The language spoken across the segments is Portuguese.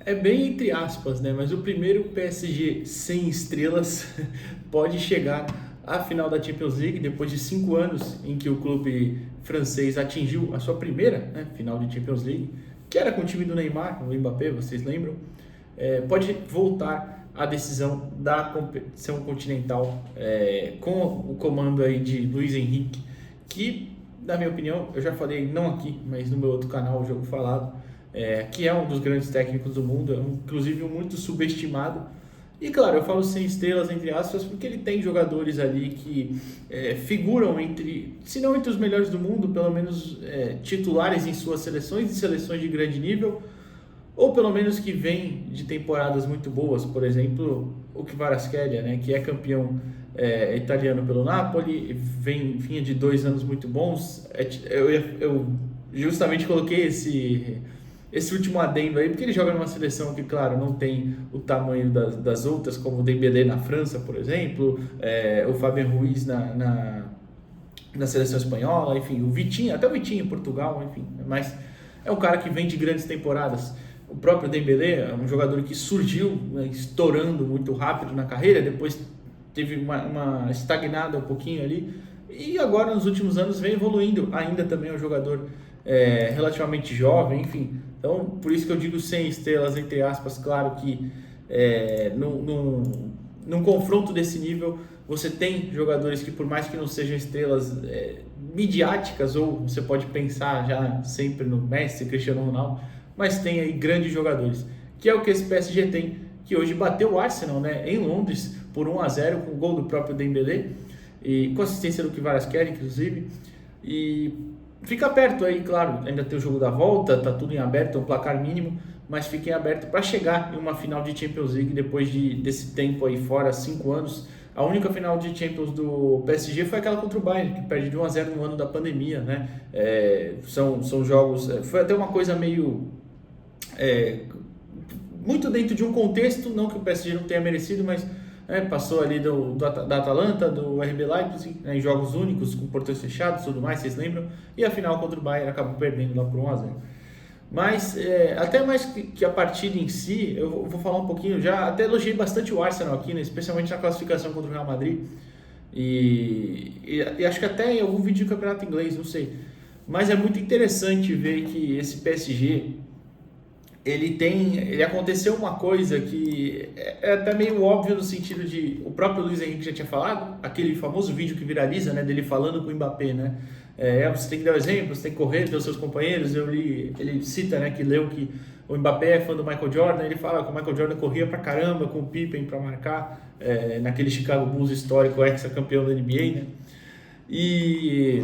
É bem entre aspas, né? Mas o primeiro PSG sem estrelas pode chegar à final da Champions League depois de 5 anos em que o clube francês atingiu a sua primeira, né, final de Champions League, que era com o time do Neymar, o Mbappé, vocês lembram? Pode voltar à decisão da competição continental com o comando aí de Luiz Henrique, que, na minha opinião, eu já falei não aqui, mas no meu outro canal, o Jogo Falado, que é um dos grandes técnicos do mundo, inclusive muito subestimado. E claro, eu falo sem estrelas, entre aspas, porque ele tem jogadores ali que figuram entre, se não entre os melhores do mundo, pelo menos titulares em suas seleções e seleções de grande nível, ou pelo menos que vem de temporadas muito boas. Por exemplo, o Kvaratskhelia, né, que é campeão italiano pelo Napoli, vinha de 2 anos muito bons. Eu justamente coloquei esse último adendo aí, porque ele joga numa seleção que, claro, não tem o tamanho das outras, como o Dembélé na França, por exemplo, o Fabian Ruiz na seleção espanhola, enfim, o Vitinho, até o Vitinho em Portugal, enfim, mas é um cara que vem de grandes temporadas. O próprio Dembélé é um jogador que surgiu, né, estourando muito rápido na carreira, depois teve uma estagnada um pouquinho ali, e agora nos últimos anos vem evoluindo. Ainda também é um jogador relativamente jovem, enfim. Então, por isso que eu digo sem estrelas, entre aspas. Claro que num confronto desse nível, você tem jogadores que, por mais que não sejam estrelas midiáticas, ou você pode pensar já sempre no Messi, Cristiano Ronaldo, mas tem aí grandes jogadores, que é o que esse PSG tem, que hoje bateu o Arsenal, né, em Londres por 1-0 com o gol do próprio Dembélé e com assistência do Kvaratskhelia, inclusive, e fica perto aí, claro, ainda tem o jogo da volta, tá tudo em aberto, é um placar mínimo, mas fica em aberto para chegar em uma final de Champions League depois desse tempo aí fora, 5 anos. A única final de Champions do PSG foi aquela contra o Bayern, que perde de 1-0 no ano da pandemia, né? São jogos, foi até uma coisa meio muito dentro de um contexto, não que o PSG não tenha merecido, mas passou ali da Atalanta, do RB Leipzig, em jogos únicos, com portões fechados e tudo mais, vocês lembram? E a final contra o Bayern acabou perdendo lá por 1-0. Mas, até mais que a partida em si, eu vou falar um pouquinho, já até elogiei bastante o Arsenal aqui, né, especialmente na classificação contra o Real Madrid, e acho que até em algum vídeo do campeonato inglês, não sei. Mas é muito interessante ver que esse PSG, ele aconteceu uma coisa que é até meio óbvio no sentido de, o próprio Luiz Henrique já tinha falado, aquele famoso vídeo que viraliza, né, dele falando com o Mbappé, né, você tem que dar o exemplo, você tem que correr pelos seus companheiros. Ele cita, né, que leu que o Mbappé é fã do Michael Jordan, ele fala que o Michael Jordan corria pra caramba com o Pippen pra marcar, naquele Chicago Bulls histórico, ex-campeão da NBA, né, e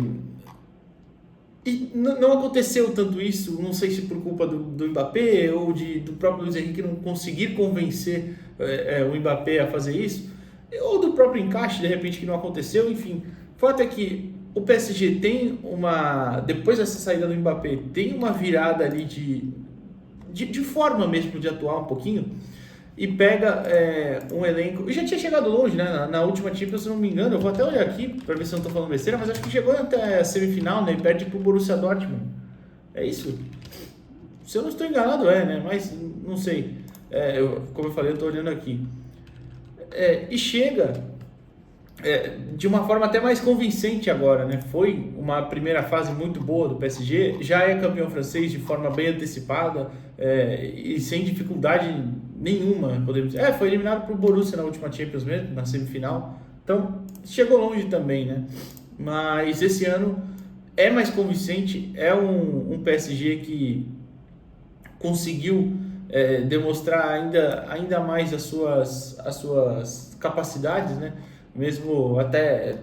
não aconteceu tanto isso, não sei se por culpa do Mbappé ou do próprio Luiz Henrique não conseguir convencer o Mbappé a fazer isso, ou do próprio encaixe, de repente, que não aconteceu, enfim. O fato é que o PSG tem depois dessa saída do Mbappé, tem uma virada ali de forma mesmo de atuar um pouquinho, e pega um elenco. E já tinha chegado longe, né? Na última Champions, se não me engano, eu vou até olhar aqui para ver se eu não estou falando besteira, mas acho que chegou até a semifinal, né? E perde pro Borussia Dortmund. É isso? Se eu não estou enganado, né? Mas não sei. Como eu falei, eu estou olhando aqui. E chega de uma forma até mais convincente agora, né? Foi uma primeira fase muito boa do PSG, já é campeão francês de forma bem antecipada, e sem dificuldade nenhuma, podemos dizer. Foi eliminado por Borussia na última Champions mesmo, na semifinal, então chegou longe também, né? Mas esse ano é mais convincente, é um PSG que conseguiu demonstrar ainda mais as suas capacidades, né? Mesmo até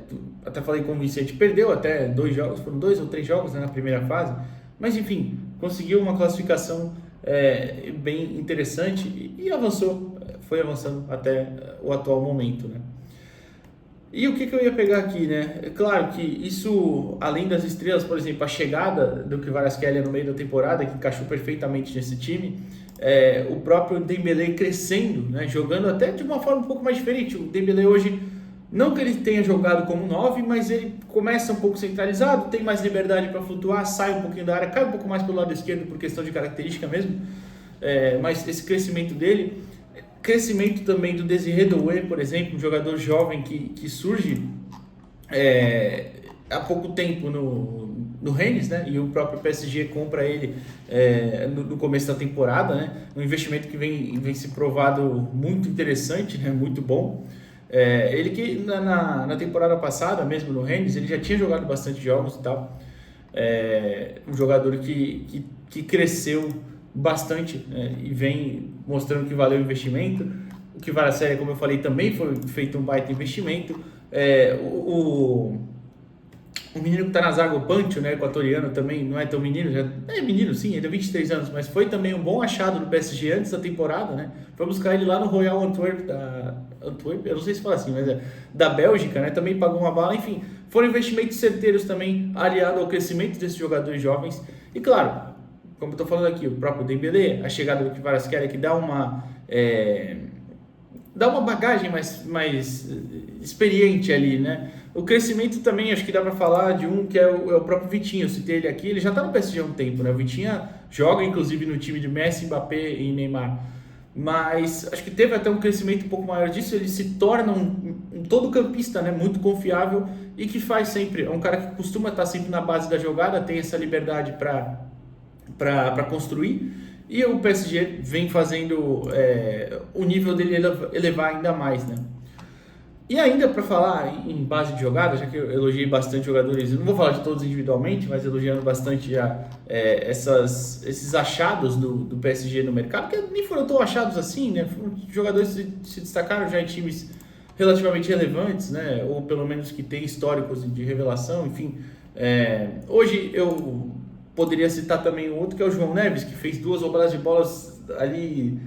falei com o Vicente, perdeu até 2 jogos, foram 2 ou 3 jogos, né, na primeira fase, mas enfim, conseguiu uma classificação bem interessante e avançou, foi avançando até o atual momento, né? E o que eu ia pegar aqui, né? É claro que isso, além das estrelas, por exemplo, a chegada do Kvaratskhelia no meio da temporada, que encaixou perfeitamente nesse time, o próprio Dembélé crescendo, né? Jogando até de uma forma um pouco mais diferente. O Dembélé hoje, não que ele tenha jogado como 9, mas ele começa um pouco centralizado, tem mais liberdade para flutuar, sai um pouquinho da área, cai um pouco mais pelo lado esquerdo por questão de característica mesmo. mas esse crescimento dele, crescimento também do Désiré Doué, por exemplo, um jogador jovem que surge há pouco tempo no Rennes, né? E o próprio PSG compra ele no começo da temporada, né? Um investimento que vem se provado muito interessante, né? Muito bom. Ele que na temporada passada, mesmo no Rennes, ele já tinha jogado bastante jogos e tal. Um jogador que cresceu bastante, né? E vem mostrando que valeu o investimento. O Kvaratskhelia, como eu falei, também foi feito um baita investimento. O menino que está na zaga, o Pancho, né, equatoriano, também não é tão menino, já é menino sim, ele é 23 anos, mas foi também um bom achado do PSG antes da temporada, né? Foi buscar ele lá no Royal Antwerp, eu não sei se fala assim, mas da Bélgica, né? Também pagou uma bala, enfim, foram investimentos certeiros também, aliado ao crescimento desses jogadores jovens. E claro, como eu estou falando aqui, o próprio Dembélé, a chegada do Kvaratskhelia, que dá uma bagagem mais experiente ali, né? O crescimento também, acho que dá para falar de um que é o próprio Vitinho. Eu citei ele aqui, ele já está no PSG há um tempo, né? O Vitinho joga, inclusive, no time de Messi, Mbappé e Neymar. Mas acho que teve até um crescimento um pouco maior disso. Ele se torna um todo campista, né? Muito confiável e que faz sempre. É um cara que costuma estar sempre na base da jogada, tem essa liberdade para construir. E o PSG vem fazendo o nível dele elevar ainda mais, né? E ainda para falar em base de jogada, já que eu elogiei bastante jogadores, eu não vou falar de todos individualmente, mas elogiando bastante já esses achados do PSG no mercado, que nem foram tão achados assim, né? Foram jogadores que se destacaram já em times relativamente relevantes, né? Ou pelo menos que têm históricos de revelação, enfim. Hoje eu poderia citar também um outro que é o João Neves, que fez 2 roubadas de bolas ali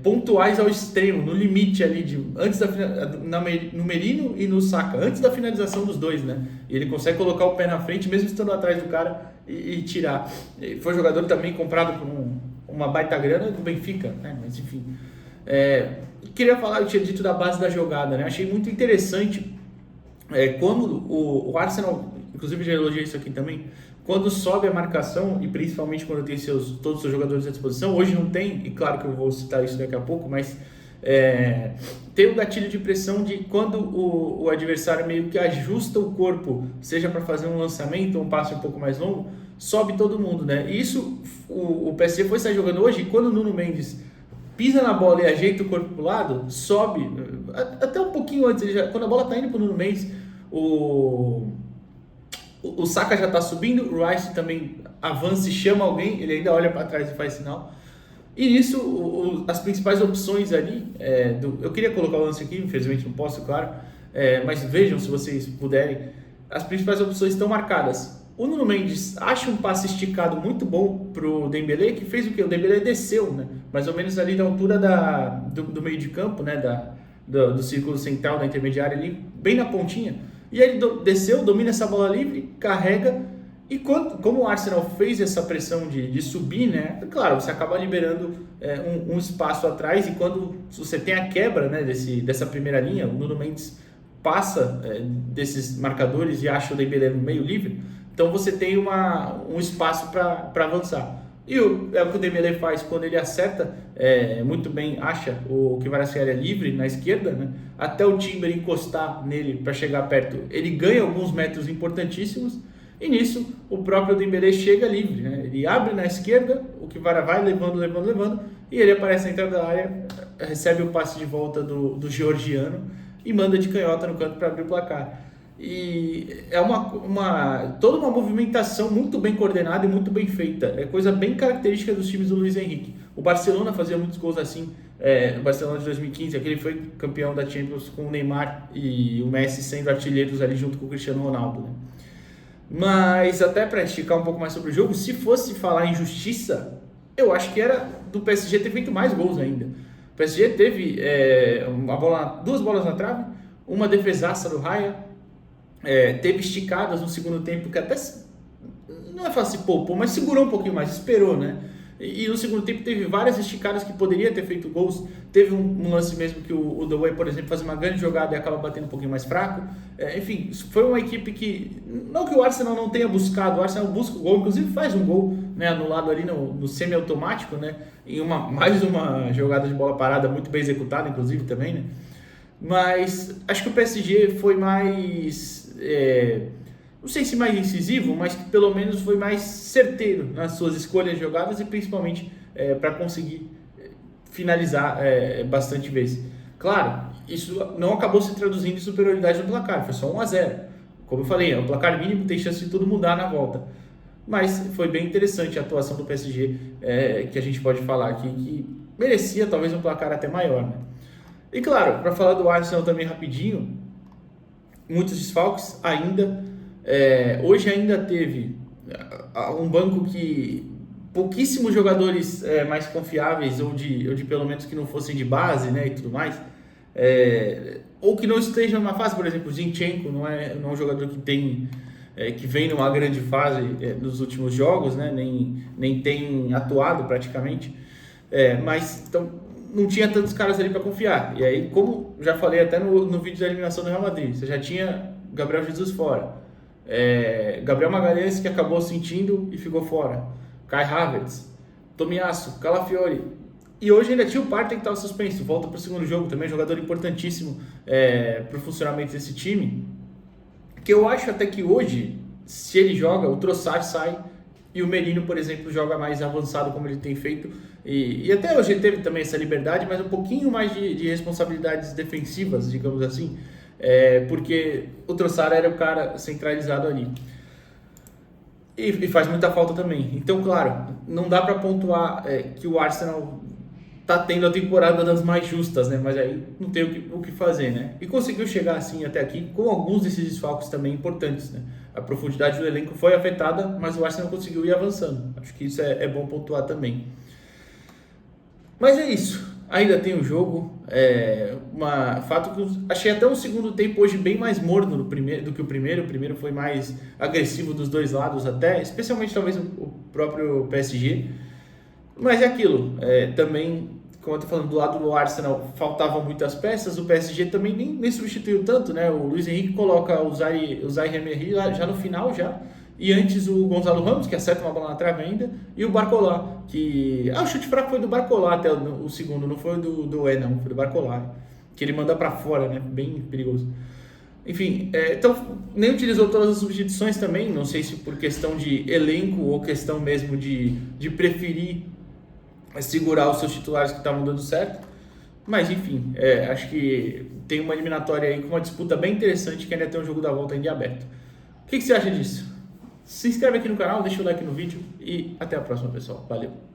pontuais ao extremo, no limite ali, antes no Merino e no Saka, antes da finalização dos dois, né? E ele consegue colocar o pé na frente, mesmo estando atrás do cara, e tirar. Foi um jogador também comprado por uma baita grana do Benfica, né? Mas enfim. Queria falar, eu tinha dito da base da jogada, né? Achei muito interessante quando o Arsenal, inclusive já elogiei isso aqui também, quando sobe a marcação, e principalmente quando tem todos os seus jogadores à disposição, hoje não tem, e claro que eu vou citar isso daqui a pouco, mas tem o gatilho de pressão de quando o adversário meio que ajusta o corpo, seja para fazer um lançamento ou um passe um pouco mais longo, sobe todo mundo, né? E isso, o PSG foi sair jogando hoje, e quando o Nuno Mendes pisa na bola e ajeita o corpo para o lado, sobe, até um pouquinho antes, quando a bola está indo para o Nuno Mendes, o Saka já está subindo, o Rice também avança e chama alguém, ele ainda olha para trás e faz sinal. E nisso, as principais opções ali, eu queria colocar o lance aqui, infelizmente não posso, claro, mas vejam se vocês puderem, as principais opções estão marcadas. O Nuno Mendes acha um passe esticado muito bom pro Dembélé, que fez o quê? O Dembélé desceu, né? Mais ou menos ali da altura do meio de campo, né? Do círculo central, da intermediária ali, bem na pontinha. E aí ele desceu, domina essa bola livre, carrega, e como o Arsenal fez essa pressão de subir, né? Claro, você acaba liberando um espaço atrás, e quando você tem a quebra, né, dessa primeira linha, o Nuno Mendes passa desses marcadores e acha o Dembélé no meio livre, então você tem um espaço para avançar. E o que o Dembélé faz quando ele acerta muito bem, acha o Kvaratskhelia livre na esquerda, né? Até o Timber encostar nele para chegar perto, ele ganha alguns metros importantíssimos, e nisso o próprio Dembélé chega livre, né? Ele abre na esquerda, o Kvaratskhelia vai levando, e ele aparece na entrada da área, recebe o passe de volta do georgiano e manda de canhota no canto para abrir o placar. E é toda uma movimentação muito bem coordenada e muito bem feita. É coisa bem característica dos times do Luiz Henrique. O Barcelona fazia muitos gols assim. O Barcelona de 2015, aquele foi campeão da Champions com o Neymar e o Messi sendo artilheiros ali junto com o Cristiano Ronaldo, né? Mas até para esticar um pouco mais sobre o jogo, se fosse falar em justiça, eu acho que era do PSG ter feito mais gols ainda. O PSG teve duas bolas na trave, uma defesaça do Raya, teve esticadas no segundo tempo, que até não é fácil se poupou, mas segurou um pouquinho mais, esperou, né? E no segundo tempo teve várias esticadas que poderia ter feito gols. Teve um lance mesmo que o Doué, por exemplo, faz uma grande jogada e acaba batendo um pouquinho mais fraco. Enfim, foi uma equipe que, não que o Arsenal não tenha buscado, o Arsenal busca o gol, inclusive faz um gol né, anulado ali no semi-automático, né, em mais uma jogada de bola parada muito bem executada, inclusive, também, né. Mas acho que o PSG foi mais, não sei se mais incisivo, mas que pelo menos foi mais certeiro nas suas escolhas de jogadas e principalmente para conseguir finalizar bastante vezes. Claro, isso não acabou se traduzindo em superioridade no placar, foi só 1-0. Como eu falei, é um placar mínimo, tem chance de tudo mudar na volta. Mas foi bem interessante a atuação do PSG, que a gente pode falar aqui, que merecia talvez um placar até maior, né? E claro, para falar do Arsenal também rapidinho, muitos desfalques ainda. Hoje ainda teve um banco que pouquíssimos jogadores mais confiáveis ou de pelo menos que não fossem de base, né, e tudo mais, ou que não estejam numa fase, por exemplo, o Zinchenko não é um jogador que tem que vem numa grande fase nos últimos jogos, né, nem tem atuado praticamente, mas então não tinha tantos caras ali para confiar. E aí, como já falei até no vídeo da eliminação do Real Madrid, você já tinha Gabriel Jesus fora, Gabriel Magalhães, que acabou sentindo e ficou fora, Kai Havertz, Tomiyasu, Calafiori, e hoje ainda tinha o Partey que estava suspenso, volta para o segundo jogo, também jogador importantíssimo para o funcionamento desse time, que eu acho até que hoje, se ele joga, o Trossard sai e o Merino, por exemplo, joga mais avançado como ele tem feito, e até hoje ele teve também essa liberdade, mas um pouquinho mais de responsabilidades defensivas, digamos assim, porque o Trossard era o cara centralizado ali. E faz muita falta também. Então, claro, não dá para pontuar que o Arsenal tá tendo a temporada das mais justas, né? Mas aí não tem o que fazer, né? E conseguiu chegar assim até aqui com alguns desses desfalques também importantes, né? A profundidade do elenco foi afetada, mas o Arsenal conseguiu ir avançando. Acho que isso é bom pontuar também. Mas é isso. Ainda tem o jogo. Fato que achei até um segundo tempo hoje bem mais morno do que o primeiro. O primeiro foi mais agressivo dos dois lados até, especialmente talvez o próprio PSG. Mas é aquilo. Também, como eu tô falando, do lado do Arsenal faltavam muitas peças. O PSG também nem substituiu tanto, né? O Luiz Henrique coloca o Zaire Emery já no final já. E antes o Gonzalo Ramos, que acerta uma bola na trave ainda, e o Barcola, que... o chute fraco foi do Barcola até o segundo, não foi do não, foi do Barcola, que ele manda para fora, né, bem perigoso. Enfim, então nem utilizou todas as substituições também, não sei se por questão de elenco ou questão mesmo de preferir segurar os seus titulares que estavam dando certo, mas enfim, acho que tem uma eliminatória aí com uma disputa bem interessante que ainda tem um jogo da volta ainda aberto. O que você acha disso? Se inscreve aqui no canal, deixa o like no vídeo e até a próxima, pessoal. Valeu!